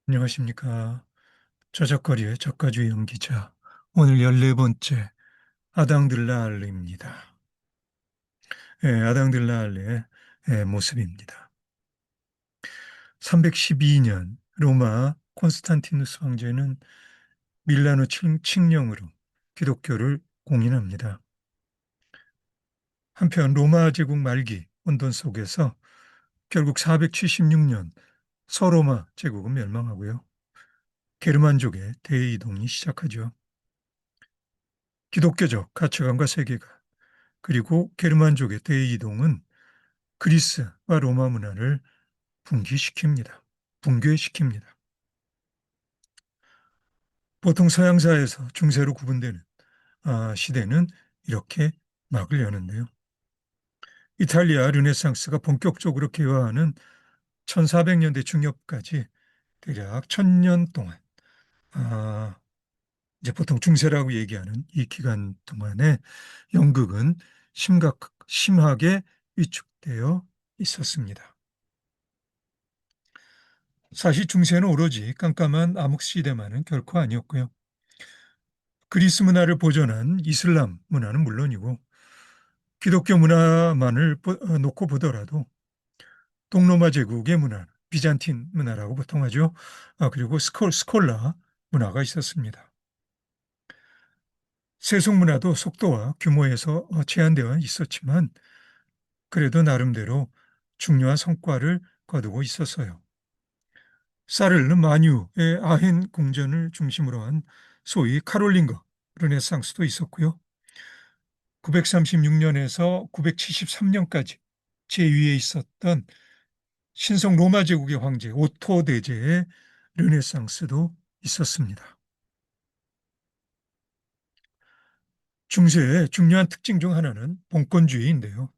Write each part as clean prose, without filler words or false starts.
안녕하십니까. 저작거리의 작가주의 연기자. 오늘 14번째 아당들라알레입니다. 아당들라알레의 모습입니다. 312년 로마 콘스탄티누스 황제는 밀라노 칙령으로 기독교를 공인합니다. 한편 로마 제국 말기 혼돈 속에서 결국 476년 서로마 제국은 멸망하고요. 게르만족의 대이동이 시작하죠. 기독교적 가치관과 세계관, 그리고 게르만족의 대이동은 그리스와 로마 문화를 붕괴시킵니다. 붕괴시킵니다. 보통 서양사에서 중세로 구분되는 시대는 이렇게 막을 여는데요. 이탈리아 르네상스가 본격적으로 개화하는 1400년대 중엽까지 대략 1000년 동안 아, 이제 보통 중세라고 얘기하는 이 기간 동안에 연극은 심하게 위축되어 있었습니다. 사실 중세는 오로지 깜깜한 암흑 시대만은 결코 아니었고요. 그리스 문화를 보존한 이슬람 문화는 물론이고 기독교 문화만을 놓고 보더라도 동로마 제국의 문화, 비잔틴 문화라고 보통 하죠. 그리고 스콜라 문화가 있었습니다. 세속 문화도 속도와 규모에서 제한되어 있었지만 그래도 나름대로 중요한 성과를 거두고 있었어요. 사르르 마뉴의 아헨 궁전을 중심으로 한 소위 카롤린거 르네상스도 있었고요. 936년에서 973년까지 제위에 있었던 신성 로마 제국의 황제 오토 대제의 르네상스도 있었습니다. 중세의 중요한 특징 중 하나는 봉건주의인데요.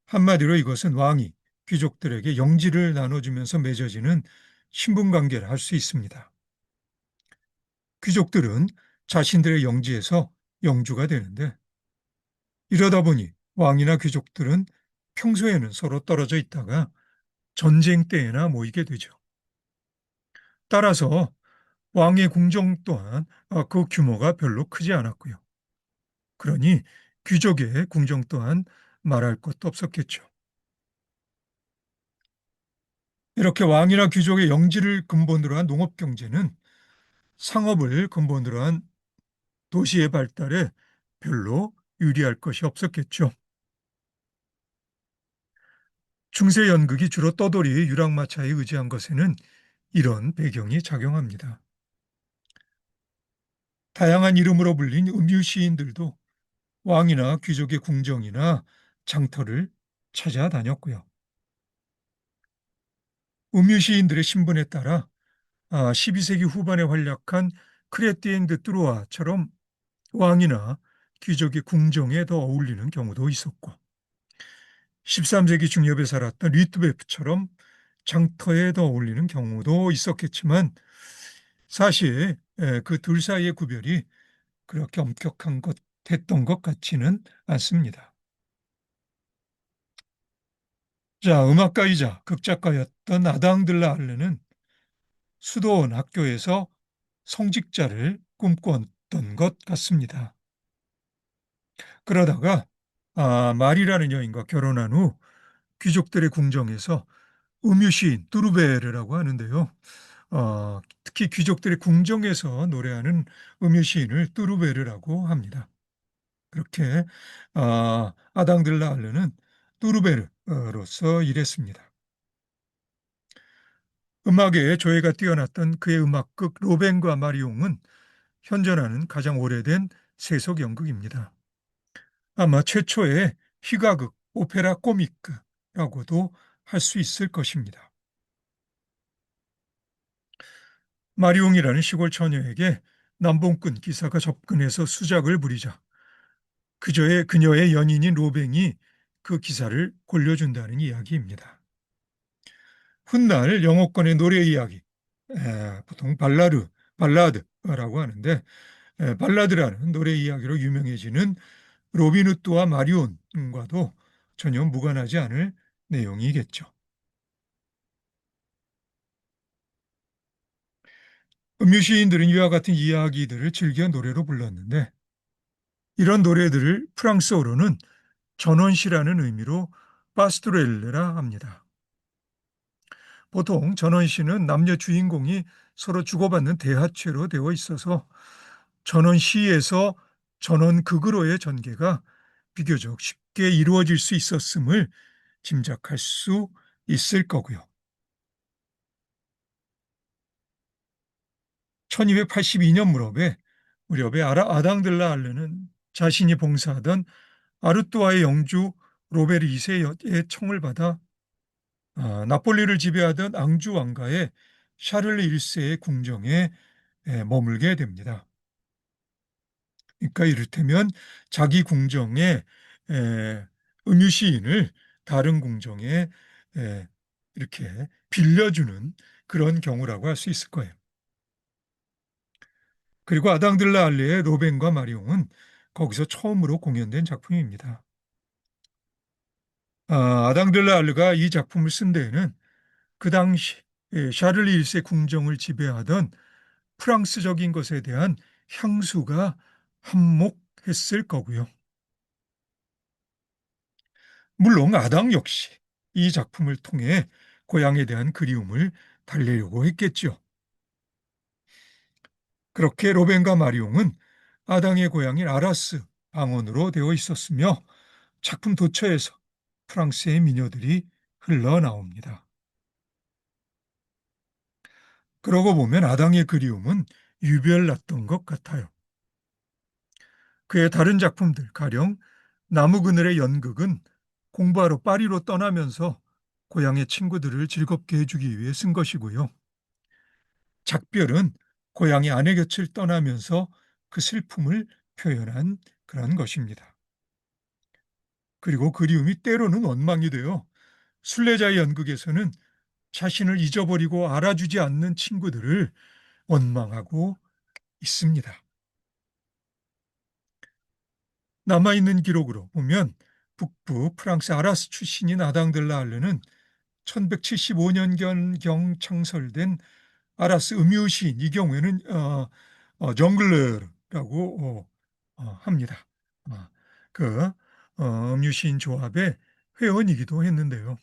한마디로 이것은 왕이 귀족들에게 영지를 나눠주면서 맺어지는 신분관계를 할 수 있습니다. 귀족들은 자신들의 영지에서 영주가 되는데 이러다 보니 왕이나 귀족들은 평소에는 서로 떨어져 있다가 전쟁 때에나 모이게 되죠. 따라서 왕의 궁정 또한 그 규모가 별로 크지 않았고요. 그러니 귀족의 궁정 또한 말할 것도 없었겠죠. 이렇게 왕이나 귀족의 영지를 근본으로 한 농업 경제는 상업을 근본으로 한 도시의 발달에 별로 유리할 것이 없었겠죠. 중세 연극이 주로 떠돌이 유랑마차에 의지한 것에는 이런 배경이 작용합니다. 다양한 이름으로 불린 음유 시인들도 왕이나 귀족의 궁정이나 장터를 찾아다녔고요. 음유 시인들의 신분에 따라 12세기 후반에 활약한 크레티엥 드 뚜루아처럼 왕이나 귀족의 궁정에 더 어울리는 경우도 있었고 13세기 중엽에 살았던 리트베프처럼 장터에 더 어울리는 경우도 있었겠지만 사실 그 둘 사이의 구별이 그렇게 엄격한 것 했던 것 같지는 않습니다. 자, 음악가이자 극작가였던 아당들라 할레는 수도원 학교에서 성직자를 꿈꾸었던 것 같습니다. 그러다가 말이라는 여인과 결혼한 후 귀족들의 궁정에서 음유시인 뚜르베르라고 하는데요. 특히 귀족들의 궁정에서 노래하는 음유시인을 뚜르베르라고 합니다. 그렇게 아당들라 할레는 뚜르베르로서 일했습니다. 음악에 조예가 뛰어났던 그의 음악극 로벤과 마리옹은 현존하는 가장 오래된 세속 연극입니다. 아마 최초의 희가극, 오페라 코미크라고도 할 수 있을 것입니다. 마리옹이라는 시골 처녀에게 남봉꾼 기사가 접근해서 수작을 부리자 그녀의 연인인 로뱅이 그 기사를 골려준다는 이야기입니다. 훗날 영어권의 노래 이야기, 보통 발라드라고 하는데 발라드라는 노래 이야기로 유명해지는 로빈 후드와 마리온과도 전혀 무관하지 않을 내용이겠죠. 음유 시인들은 이와 같은 이야기들을 즐겨 노래로 불렀는데 이런 노래들을 프랑스어로는 전원시라는 의미로 파스토렐레라 합니다. 보통 전원시는 남녀 주인공이 서로 주고받는 대하체로 되어 있어서 전원시에서 전원극으로의 전개가 비교적 쉽게 이루어질 수 있었음을 짐작할 수 있을 거고요. 1282년 무렵에 아당들라 알레는 자신이 봉사하던 아르뚜아의 영주 로베르 2세의 청을 받아 나폴리를 지배하던 앙주 왕가의 샤를르 1세의 궁정에 머물게 됩니다. 그러니까 이를테면 자기 궁정에 음유 시인을 다른 궁정에 이렇게 빌려주는 그런 경우라고 할 수 있을 거예요. 그리고 아당들라 알레의 로벤과 마리옹은 거기서 처음으로 공연된 작품입니다. 아당들라 알레가 이 작품을 쓴 데에는 그 당시 샤를리 1세 궁정을 지배하던 프랑스적인 것에 대한 향수가 한몫했을 거고요. 물론 아당 역시 이 작품을 통해 고향에 대한 그리움을 달래려고 했겠죠. 그렇게 로벤과 마리옹은 아당의 고향인 아라스 방언으로 되어 있었으며 작품 도처에서 프랑스의 미녀들이 흘러나옵니다. 그러고 보면 아당의 그리움은 유별났던 것 같아요. 그의 다른 작품들, 가령 나무 그늘의 연극은 공부하러 파리로 떠나면서 고향의 친구들을 즐겁게 해주기 위해 쓴 것이고요. 작별은 고향의 아내 곁을 떠나면서 그 슬픔을 표현한 그런 것입니다. 그리고 그리움이 때로는 원망이 되어 순례자의 연극에서는 자신을 잊어버리고 알아주지 않는 친구들을 원망하고 있습니다. 남아있는 기록으로 보면 북부 프랑스 아라스 출신인 아당들라 알르는 1175년경 창설된 아라스 음유시인, 이 경우에는 정글러라고 합니다. 어, 그 음유시인 조합의 회원이기도 했는데요.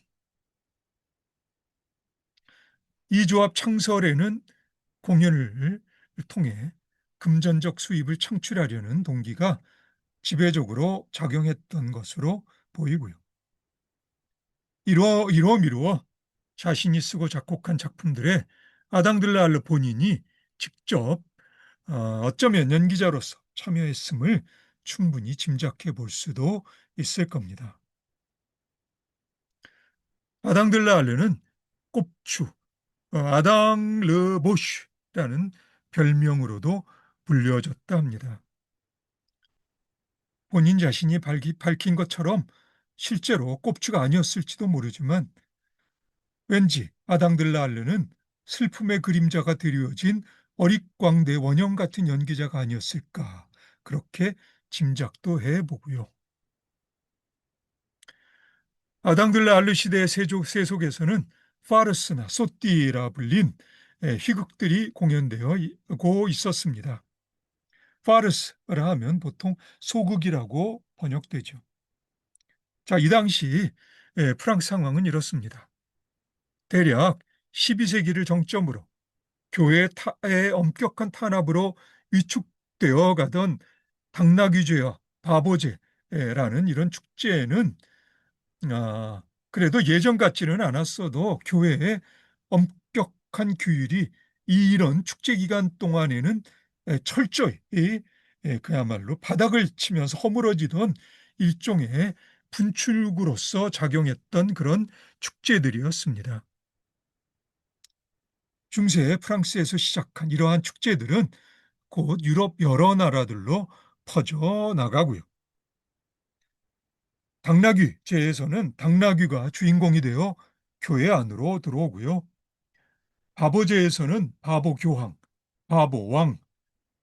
이 조합 창설에는 공연을 통해 금전적 수입을 창출하려는 동기가 지배적으로 작용했던 것으로 보이고요. 이러미루어 자신이 쓰고 작곡한 작품들에 아당들라알르 본인이 직접 어쩌면 연기자로서 참여했음을 충분히 짐작해 볼 수도 있을 겁니다. 아당들라알르는 꼽추, 아당 르 보슈라는 별명으로도 불려졌다 합니다. 본인 자신이 밝힌 것처럼 실제로 꼽추가 아니었을지도 모르지만 왠지 아당들라 알르는 슬픔의 그림자가 드리워진 어릿광대 원형 같은 연기자가 아니었을까 그렇게 짐작도 해보고요. 아당들라 알르 시대의 세속에서는 파르스나 소띠라 불린 희극들이 공연되고 있었습니다. 파르스라 하면 보통 소극이라고 번역되죠. 자, 이 당시 프랑스 상황은 이렇습니다. 대략 12세기를 정점으로 교회의 엄격한 탄압으로 위축되어 가던 당나귀제와 바보제라는 이런 축제는 그래도 예전 같지는 않았어도 교회의 엄격한 규율이 이런 축제 기간 동안에는 철저히 그야말로 바닥을 치면서 허물어지던 일종의 분출구로서 작용했던 그런 축제들이었습니다. 중세 프랑스에서 시작한 이러한 축제들은 곧 유럽 여러 나라들로 퍼져나가고요. 당나귀 제에서는 당나귀가 주인공이 되어 교회 안으로 들어오고요. 바보제에서는 바보교황, 바보왕,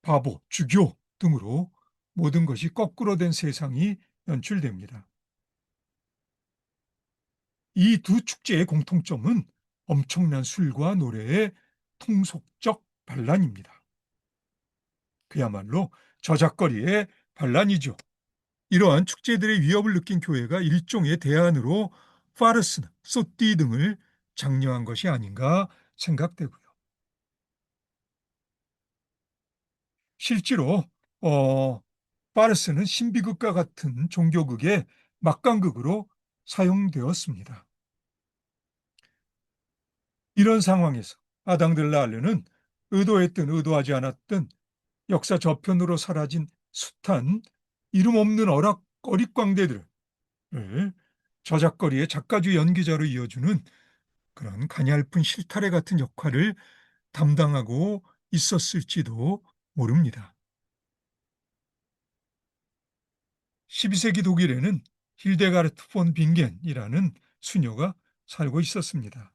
바보주교 등으로 모든 것이 거꾸로 된 세상이 연출됩니다. 이 두 축제의 공통점은 엄청난 술과 노래의 통속적 반란입니다. 그야말로 저작거리의 반란이죠. 이러한 축제들의 위협을 느낀 교회가 일종의 대안으로 파르스나 소띠 등을 장려한 것이 아닌가 생각되고요. 실제로 파르스는 신비극과 같은 종교극의 막강극으로 사용되었습니다. 이런 상황에서 아당들라알르는 의도했든 의도하지 않았든 역사 저편으로 사라진 숱한 이름 없는 어릿광대들을 저작거리의 작가주 연기자로 이어주는 그런 가냘픈 실타래 같은 역할을 담당하고 있었을지도 모릅니다. 12세기 독일에는 힐데가르트 폰 빙겐이라는 수녀가 살고 있었습니다.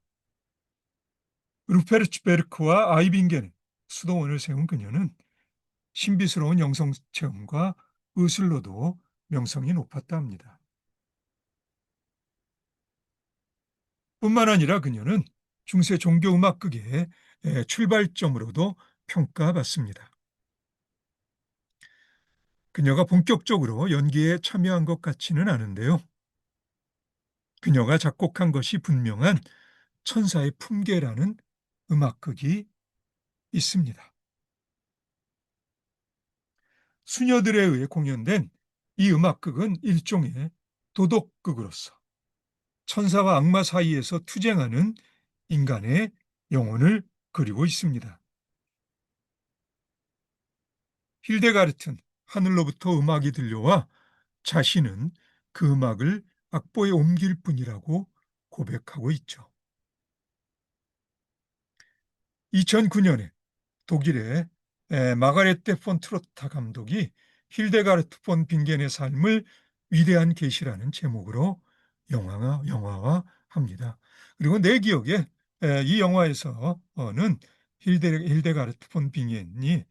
루페르츠베르크와 아이빙겐의 수도원을 세운 그녀는 신비스러운 영성 체험과 의술로도 명성이 높았다 합니다. 뿐만 아니라 그녀는 중세 종교음악극의 출발점으로도 평가받습니다. 그녀가 본격적으로 연기에 참여한 것 같지는 않은데요. 그녀가 작곡한 것이 분명한 천사의 품계라는 음악극이 있습니다. 수녀들에 의해 공연된 이 음악극은 일종의 도덕극으로서 천사와 악마 사이에서 투쟁하는 인간의 영혼을 그리고 있습니다. 힐데가르트는 하늘로부터 음악이 들려와 자신은 그 음악을 악보에 옮길 뿐이라고 고백하고 있죠. 2009년에 독일의 마가레테 폰 트로타 감독이 힐데가르트 폰 빙겐의 삶을 위대한 계시라는 제목으로 영화화합니다. 그리고 내 기억에 이 영화에서는 힐데가르트 폰 빙겐이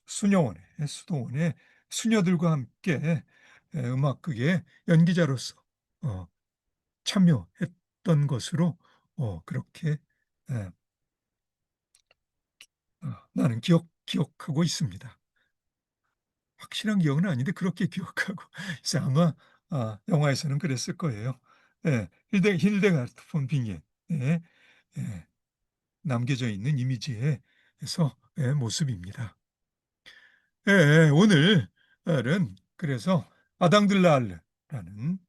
수녀원의 수도원의 수녀들과 함께 음악극의 연기자로서 어, 참여했던 것으로 그렇게 에, 나는 기억하고 있습니다. 확실한 기억은 아닌데 그렇게 기억하고 있어요. 아마 영화에서는 그랬을 거예요. 예, 힐데가르트 폰 빙의 예, 예, 남겨져 있는 이미지에서의 모습입니다. 예, 예, 오늘은 그래서 아당들라알레라는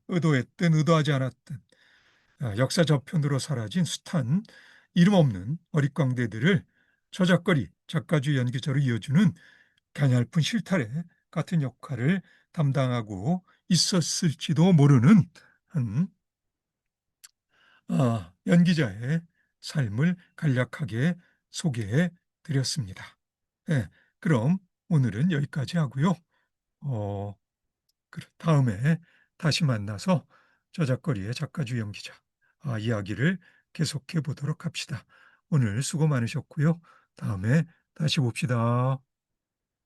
의도했든 의도하지 않았든 역사 저편으로 사라진 숱한 이름 없는 어릿광대들을 저작거리, 작가주 연기자로 이어주는 가냘픈 실타래 같은 역할을 담당하고 있었을지도 모르는 한 연기자의 삶을 간략하게 소개해 드렸습니다. 예, 그럼 오늘은 여기까지 하고요. 어, 다음에 다시 만나서 저작거리의 작가주 연기자 이야기를 계속해 보도록 합시다. 오늘 수고 많으셨고요. 다음에 다시 봅시다.